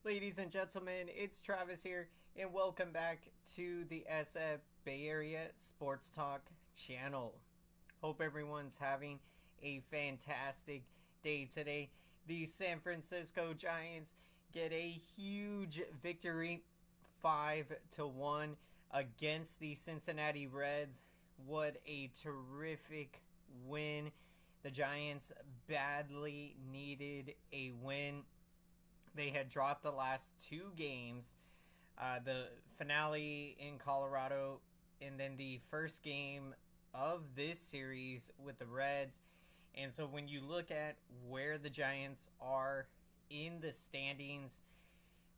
Ladies and gentlemen, it's Travis here, and welcome back to the SF Bay Area Sports Talk channel. Hope everyone's having a fantastic day today. The San Francisco Giants get a huge victory, 5-1 against the Cincinnati Reds. What a terrific win. The Giants badly needed a win. They had dropped the last two games, the finale in Colorado, and then the first game of this series with the Reds. And so when you look at where the Giants are in the standings,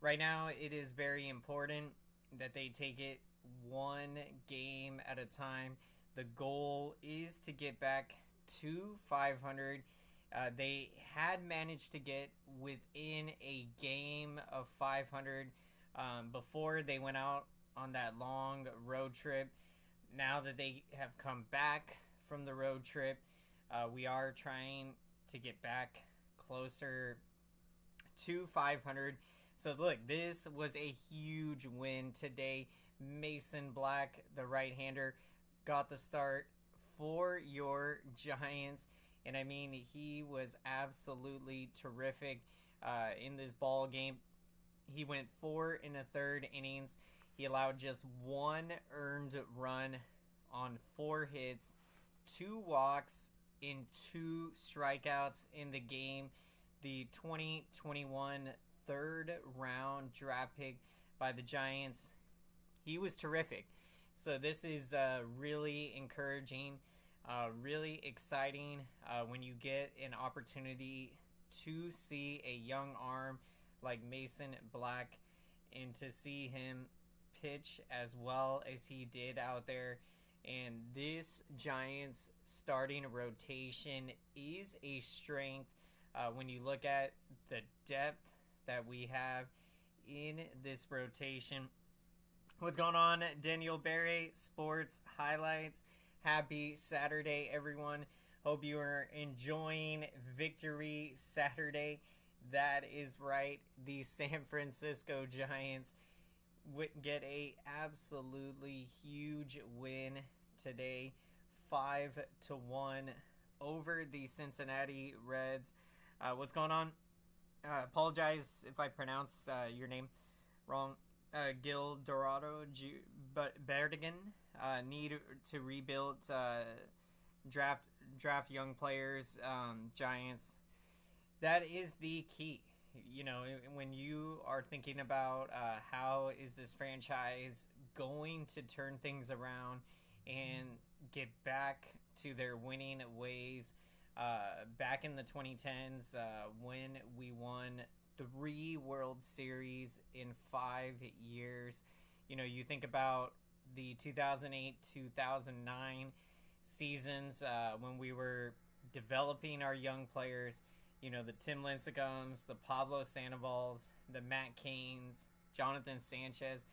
right now it is very important that they take it one game at a time. The goal is to get back to 500. They had managed to get within a game of 500 before they went out on that long road trip. Now that they have come back from the road trip, we are trying to get back closer to 500. So look, this was a huge win today. Mason Black, the right-hander, got the start for your Giants. And I mean, he was absolutely terrific in this ball game. He went 4 1/3 innings. He allowed just one earned run on 4 hits, 2 walks, and 2 strikeouts in the game. The 2021 third round draft pick by the Giants. He was terrific. So this is really encouraging. Really exciting when you get an opportunity to see a young arm like Mason Black and to see him pitch as well as he did out there. And this Giants starting rotation is a strength when you look at the depth that we have in this rotation. What's going on? Daniel Barre, Sports Highlights. Happy Saturday, everyone. Hope you are enjoying Victory Saturday. That is right. The San Francisco Giants get a absolutely huge win today, 5-1 over the Cincinnati Reds. What's going on? Apologize if I pronounce your name wrong. Gil Dorado, but Berdigan need to rebuild, draft young players. Giants. That is the key. You know, when you are thinking about how is this franchise going to turn things around and get back to their winning ways. Back in the 2010s, when we won 3 World Series in 5 years. You know, you think about the 2008-2009 seasons when we were developing our young players. You know, the Tim Lincecums, the Pablo Sandoval's, the Matt Cains, Jonathan Sanchez.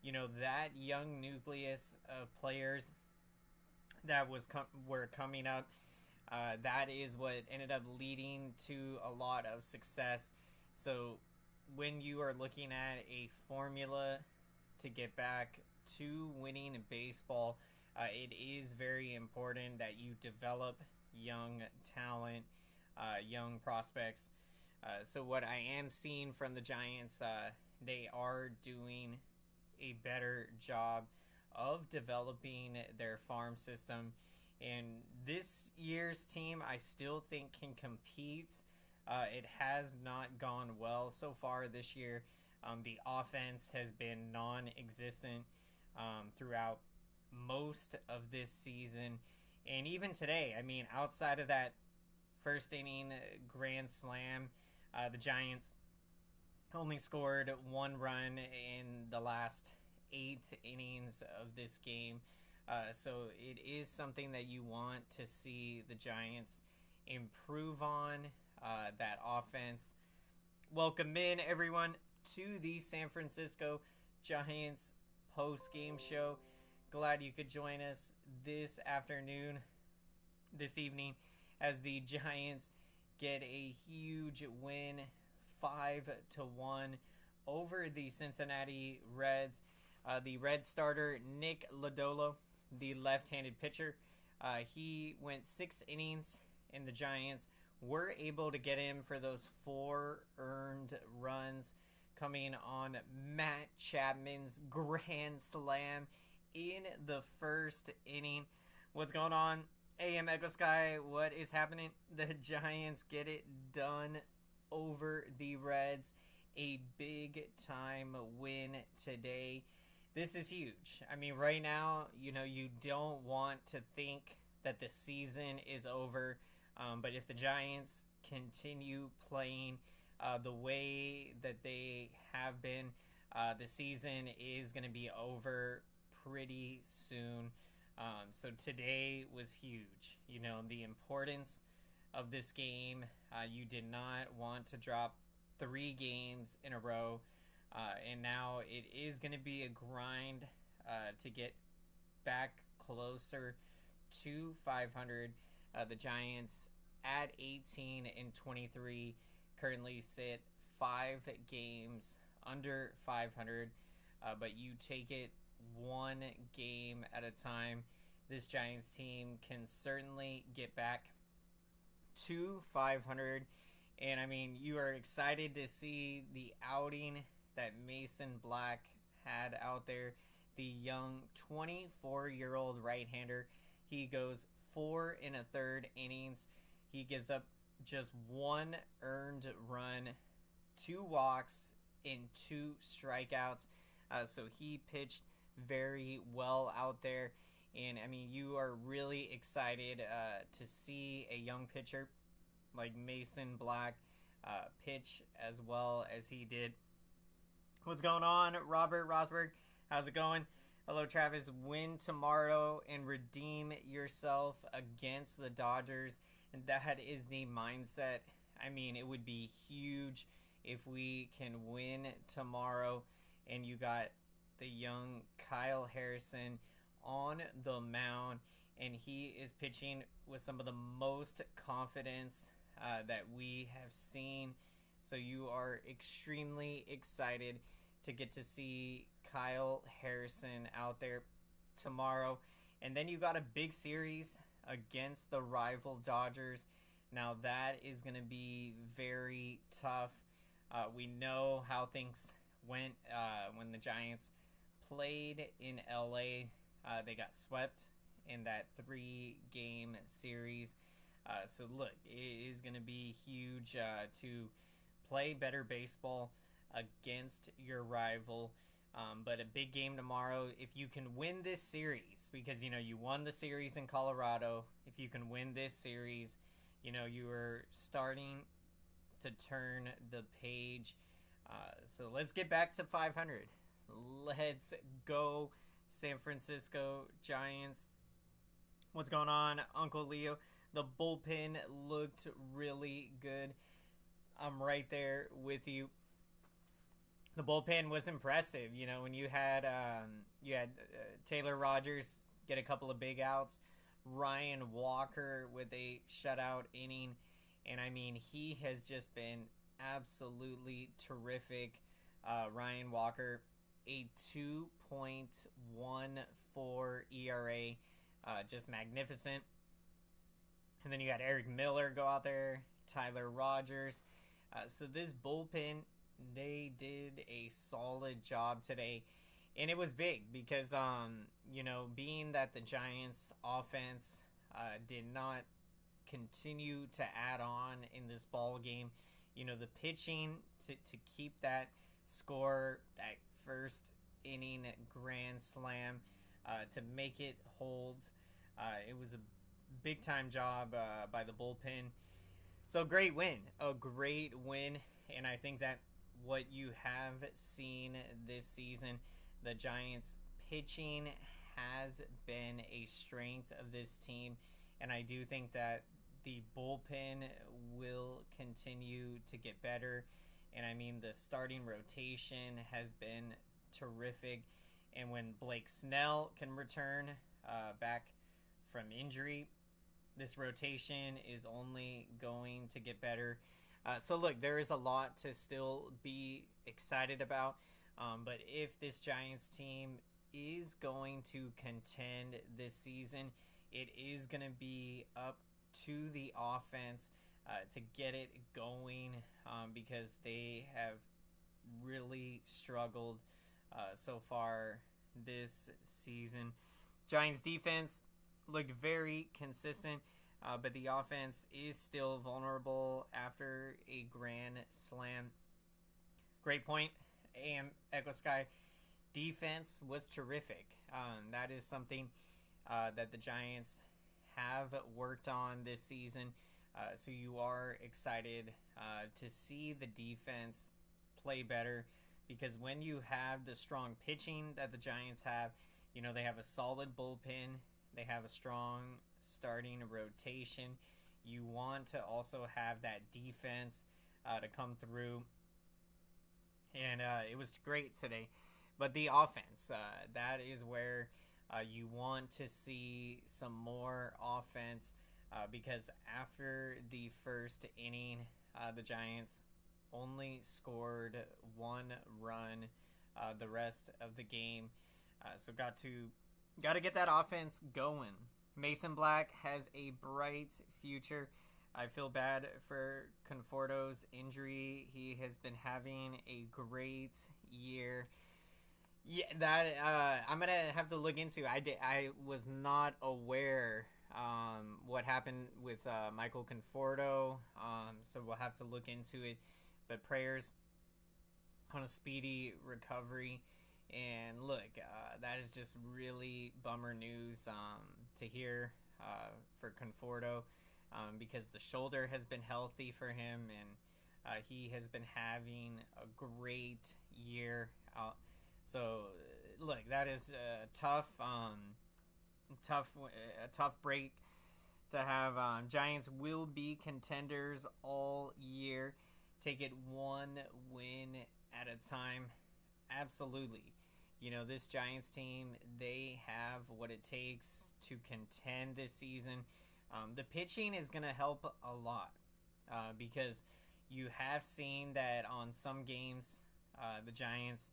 You know, that young nucleus of players that were coming up. That is what ended up leading to a lot of success. So when you are looking at a formula to get back to winning in baseball, it is very important that you develop young talent, young prospects. So what I am seeing from the Giants, they are doing a better job of developing their farm system. And this year's team, I still think, can compete. It has not gone well so far this year. The offense has been non-existent throughout most of this season. And even today, I mean, outside of that first inning grand slam, the Giants only scored 1 run in the last 8 innings of this game. So it is something that you want to see the Giants improve on. That offense. Welcome in, everyone, to the San Francisco Giants post-game show. Glad you could join us this evening, as the Giants get a huge win, 5-1 over the Cincinnati Reds. The Red starter, Nick Lodolo, the left-handed pitcher, he went 6 innings, and the Giants were able to get him for those 4 earned runs, coming on Matt Chapman's grand slam in the first inning. What's going on? AM Echo Sky, what is happening? The Giants get it done over the Reds. A big time win today. This is huge. I mean, right now, you don't want to think that the season is over. But if the Giants continue playing the way that they have been, the season is going to be over pretty soon. So today was huge. The importance of this game. You did not want to drop 3 games in a row. And now it is going to be a grind to get back closer to 500. The Giants at 18-23 currently sit 5 games under 500. But you take it 1 game at a time. This Giants team can certainly get back to 500. And I mean, you are excited to see the outing that Mason Black had out there. The young 24-year-old right-hander. He goes 4 1/3 innings. He gives up just 1 earned run, 2 walks, and 2 strikeouts. So he pitched very well out there. And, I mean, you are really excited to see a young pitcher like Mason Black pitch as well as he did. What's going on, Robert Rothberg? How's it going? Hello, Travis. Win tomorrow and redeem yourself against the Dodgers. And that is the mindset. I mean, it would be huge if we can win tomorrow. And you got the young Kyle Harrison on the mound. And he is pitching with some of the most confidence that we have seen. So you are extremely excited to get to see Kyle Harrison out there tomorrow. And then you got a big series against the rival Dodgers. Now that is going to be very tough. We know how things went when the Giants played in LA. They got swept in that 3-game series. So look, it is going to be huge to play better baseball against your rival. But a big game tomorrow. If you can win this series, because you won the series in Colorado. If you can win this series, you are starting to turn the page. So let's get back to 500. Let's go, San Francisco Giants. What's going on, Uncle Leo? The bullpen looked really good. I'm right there with you. The bullpen was impressive. When you had Taylor Rogers get a couple of big outs, Ryan Walker with a shutout inning, and I mean, he has just been absolutely terrific. Ryan Walker, a 2.14 ERA, just magnificent. And then you got Eric Miller go out there, Tyler Rogers. So this bullpen, they did a solid job today. And it was big because, being that the Giants offense did not continue to add on in this ball game, the pitching to keep that score, that first inning grand slam, to make it hold, it was a big time job by the bullpen. So a great win. And I think that what you have seen this season, the Giants pitching has been a strength of this team. And I do think that the bullpen will continue to get better. And I mean, the starting rotation has been terrific. And when Blake Snell can return back from injury, this rotation is only going to get better. So look, there is a lot to still be excited about. But if this Giants team is going to contend this season, it is going to be up to the offense to get it going, because they have really struggled so far this season. Giants defense looked very consistent, but the offense is still vulnerable after a grand slam. Great point, AM Echo Sky. Defense was terrific. That is something that the Giants have worked on this season. So you are excited to see the defense play better, because when you have the strong pitching that the Giants have, they have a solid bullpen, they have a strong starting rotation. You want to also have that defense to come through. And it was great today. But the offense, that is where you want to see some more offense, because after the first inning, the Giants only scored 1 run the rest of the game. So got to get that offense going. Mason Black has a bright future. I feel bad for Conforto's injury. He has been having a great year. Yeah, that I'm gonna have to look into. I was not aware what happened with Michael Conforto. So we'll have to look into it. But prayers on a speedy recovery. And look, that is just really bummer news to hear for Conforto, because the shoulder has been healthy for him, and he has been having a great year. So look, that is a tough break to have. Giants will be contenders all year. Take it one win at a time. Absolutely. This Giants team, they have what it takes to contend this season. The pitching is going to help a lot, because you have seen that on some games, the Giants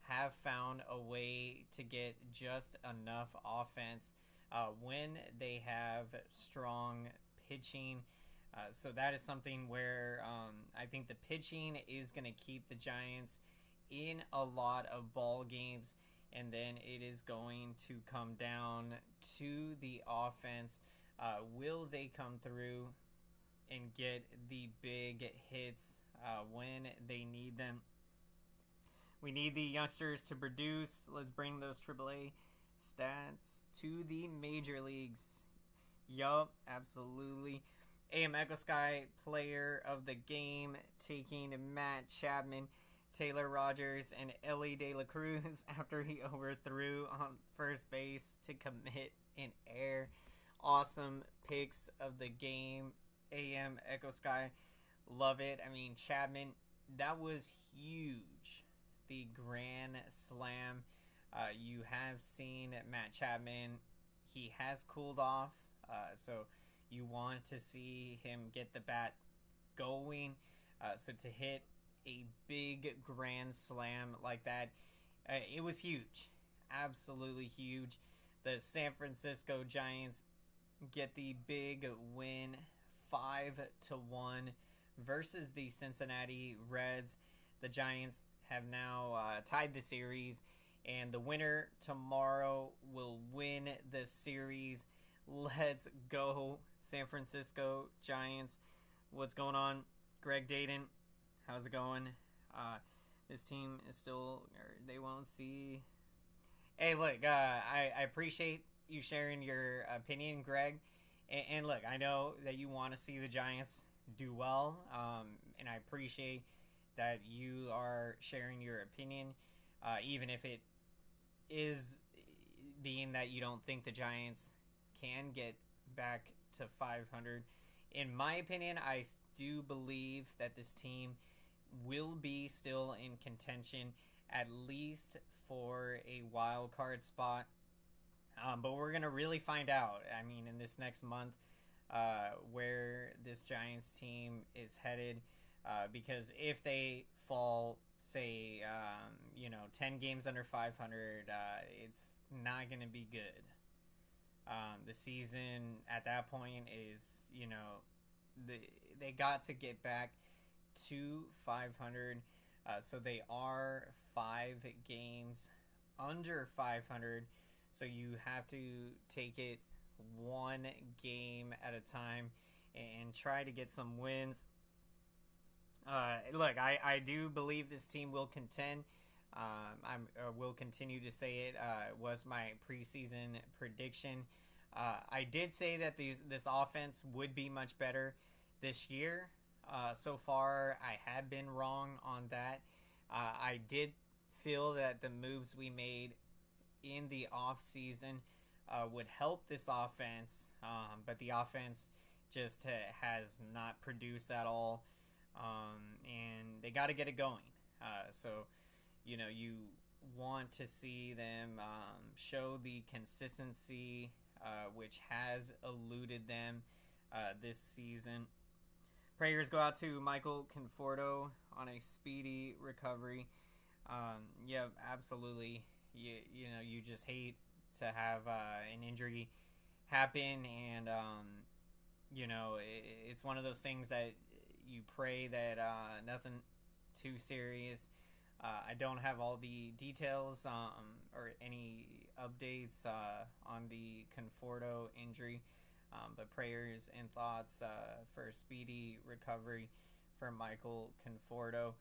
have found a way to get just enough offense when they have strong pitching. So that is something where I think the pitching is going to keep the Giants in a lot of ball games, and then it is going to come down to the offense. Will they come through and get the big hits when they need them? We need the youngsters to produce. Let's bring those AAA stats to the major leagues. Yup, absolutely. AM Echo Sky player of the game, taking Matt Chapman, Taylor Rogers, and Ellie De La Cruz after he overthrew on first base to commit an error. Awesome picks of the game. AM Echo Sky, love it. I mean, Chapman, that was huge. The grand slam. You have seen Matt Chapman. He has cooled off, so you want to see him get the bat going. So to hit a big grand slam like that, it was huge. Absolutely huge. The San Francisco Giants get the big win, 5-1 versus the Cincinnati Reds. The Giants have now tied the series, and the winner tomorrow will win the series. Let's go, San Francisco Giants. What's going on, Greg Dayton? How's it going? This team is still, they won't see. Hey, look, I appreciate you sharing your opinion, Greg. And look, I know that you want to see the Giants do well, and I appreciate that you are sharing your opinion, even if it is being that you don't think the Giants can get back to 500. In my opinion, I do believe that this team will be still in contention, at least for a wild card spot. But we're going to really find out, I mean, in this next month, where this Giants team is headed. Because if they fall say 10 games under 500, it's not going to be good. The season at that point is, they got to get back to 500. So they are 5 games under 500. So you have to take it one game at a time and try to get some wins. Look, I do believe this team will contend. Will continue to say it. It was my preseason prediction. I did say that this offense would be much better this year. So far, I have been wrong on that. I did feel that the moves we made in the offseason would help this offense, but the offense just has not produced at all, and they got to get it going. So, you want to see them show the consistency which has eluded them this season. Prayers go out to Michael Conforto on a speedy recovery. Yeah, absolutely. You just hate to have an injury happen, and it's one of those things that you pray that nothing too serious. I don't have all the details or any updates on the Conforto injury, but prayers and thoughts for a speedy recovery for Michael Conforto.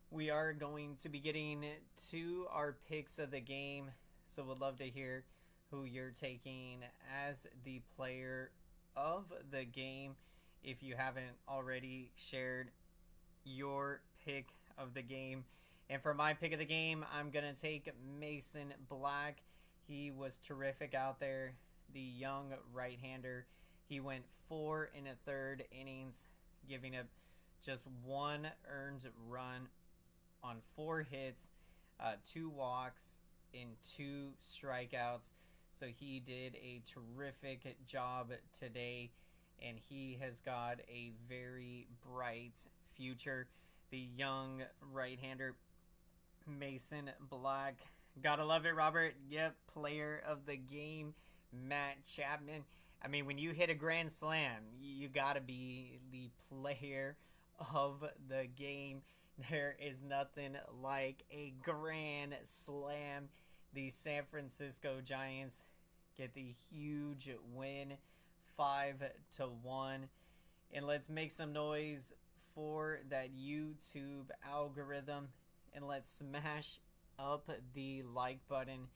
We are going to be getting to our picks of the game, so would love to hear who you're taking as the player of the game. If you haven't already shared your pick of the game. And for my pick of the game, I'm going to take Mason Black. He was terrific out there, the young right-hander. He went 4 1/3 innings, giving up just 1 earned run on 4 hits, 2 walks, and 2 strikeouts. So he did a terrific job today, and he has got a very bright future. The young right-hander, Mason Black. Gotta love it, Robert. Yep, player of the game, Matt Chapman. I mean, when you hit a grand slam, you gotta be the player of the game. There is nothing like a grand slam. The San Francisco Giants get the huge win, 5-1. And let's make some noise for that YouTube algorithm, and let's smash up the like button.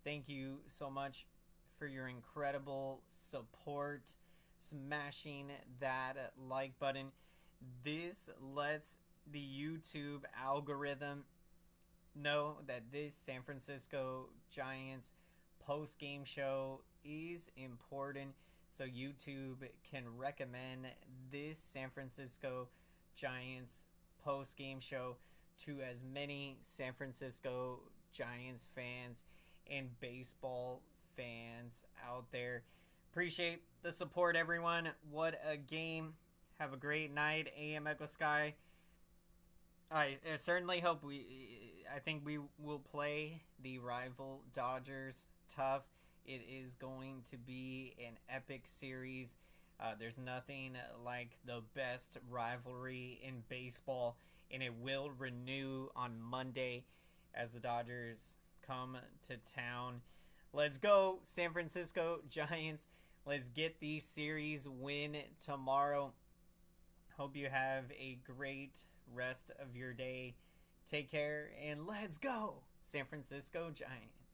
Thank you so much for your incredible support. Smashing that like button. This lets the YouTube algorithm know that this San Francisco Giants post-game show is important, so YouTube can recommend this San Francisco Giants post-game show to as many San Francisco Giants fans and baseball fans out there. Appreciate the support, everyone. What a game. Have a great night, AM Echo Sky. I certainly hope I think we will play the rival Dodgers tough. It is going to be an epic series. There's nothing like the best rivalry in baseball, and it will renew on Monday as the Dodgers come to town. Let's go, San Francisco Giants. Let's get the series win tomorrow. Hope you have a great rest of your day. Take care, and let's go, San Francisco Giants.